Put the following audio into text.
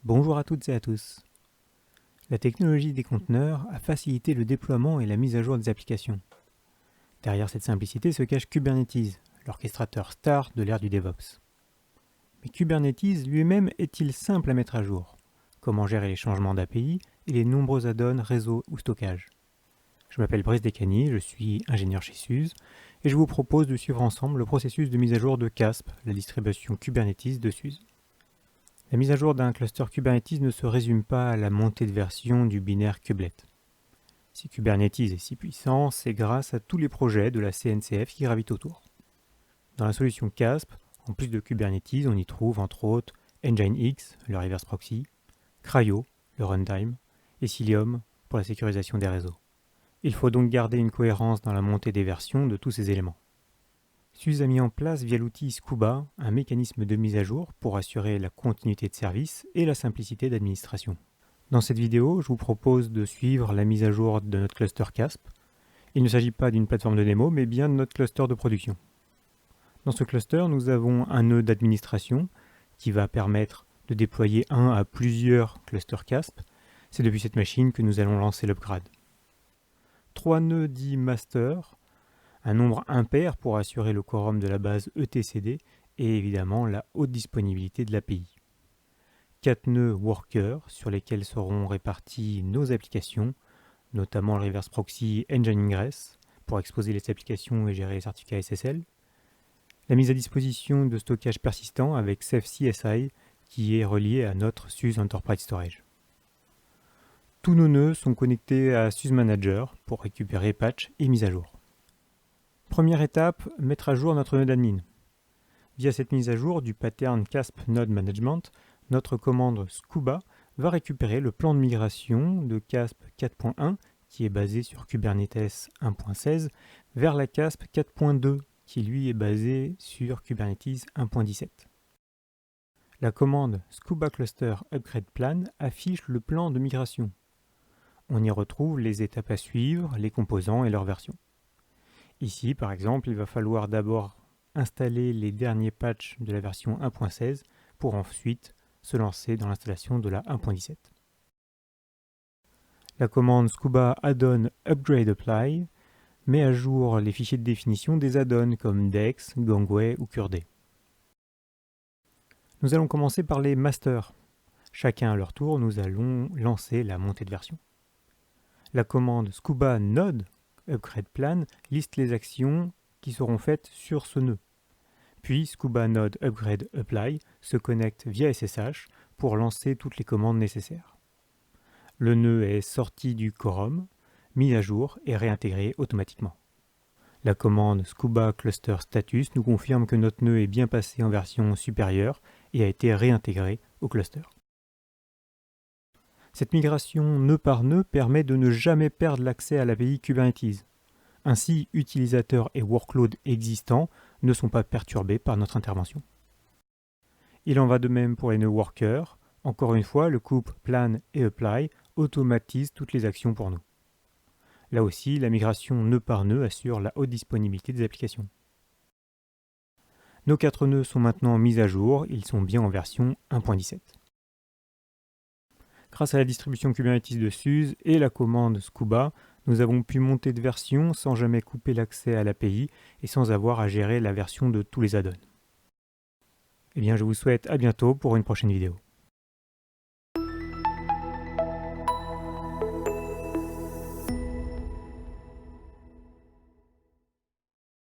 Bonjour à toutes et à tous. La technologie des conteneurs a facilité le déploiement et la mise à jour des applications. Derrière cette simplicité se cache Kubernetes, l'orchestrateur star de l'ère du DevOps. Mais Kubernetes lui-même est-il simple à mettre à jour? Comment gérer les changements d'API et les nombreux add-ons réseau ou stockage? Je m'appelle Brice Descani, je suis ingénieur chez SUSE et je vous propose de suivre ensemble le processus de mise à jour de CASP, la distribution Kubernetes de SUSE. La mise à jour d'un cluster Kubernetes ne se résume pas à la montée de version du binaire kubelet. Si Kubernetes est si puissant, c'est grâce à tous les projets de la CNCF qui gravitent autour. Dans la solution CASP, en plus de Kubernetes, on y trouve entre autres Nginx, le reverse proxy, CRI-O, le runtime, et Cilium pour la sécurisation des réseaux. Il faut donc garder une cohérence dans la montée des versions de tous ces éléments. SUSE a mis en place via l'outil Scuba un mécanisme de mise à jour pour assurer la continuité de service et la simplicité d'administration. Dans cette vidéo, je vous propose de suivre la mise à jour de notre cluster CASP. Il ne s'agit pas d'une plateforme de démo, mais bien de notre cluster de production. Dans ce cluster, nous avons un nœud d'administration qui va permettre de déployer un à plusieurs clusters CASP. C'est depuis cette machine que nous allons lancer l'upgrade. 3 nœuds dits master, un nombre impair pour assurer le quorum de la base etcd et évidemment la haute disponibilité de l'API. 4 nœuds workers sur lesquels seront réparties nos applications, notamment le reverse proxy Nginx pour exposer les applications et gérer les certificats SSL. La mise à disposition de stockage persistant avec Ceph-CSI qui est relié à notre SUSE Enterprise Storage. Tous nos nœuds sont connectés à SUSE Manager pour récupérer patch et mise à jour. Première étape, mettre à jour notre node admin. Via cette mise à jour du pattern CASP Node Management, notre commande Scuba va récupérer le plan de migration de CASP 4.1 qui est basé sur Kubernetes 1.16 vers la CASP 4.2 qui lui est basé sur Kubernetes 1.17. La commande Scuba Cluster Upgrade Plan affiche le plan de migration. On y retrouve les étapes à suivre, les composants et leur version. Ici, par exemple, il va falloir d'abord installer les derniers patchs de la version 1.16 pour ensuite se lancer dans l'installation de la 1.17. La commande Scuba Add-on Upgrade Apply met à jour les fichiers de définition des add-ons comme Dex, Gangway ou Kurde. Nous allons commencer par les masters. Chacun à leur tour, nous allons lancer la montée de version. La commande Scuba Node Upgrade Plan liste les actions qui seront faites sur ce nœud. Puis Scuba Node Upgrade Apply se connecte via SSH pour lancer toutes les commandes nécessaires. Le nœud est sorti du quorum, mis à jour et réintégré automatiquement. La commande Scuba Cluster Status nous confirme que notre nœud est bien passé en version supérieure et a été réintégré au cluster. Cette migration nœud par nœud permet de ne jamais perdre l'accès à l'API Kubernetes. Ainsi, utilisateurs et workloads existants ne sont pas perturbés par notre intervention. Il en va de même pour les nœuds workers. Encore une fois, le couple plan et apply automatise toutes les actions pour nous. Là aussi, la migration nœud par nœud assure la haute disponibilité des applications. Nos 4 nœuds sont maintenant mis à jour, ils sont bien en version 1.17. Grâce à la distribution Kubernetes de SUSE et la commande Scuba, nous avons pu monter de version sans jamais couper l'accès à l'API et sans avoir à gérer la version de tous les add-ons. Eh bien, je vous souhaite à bientôt pour une prochaine vidéo.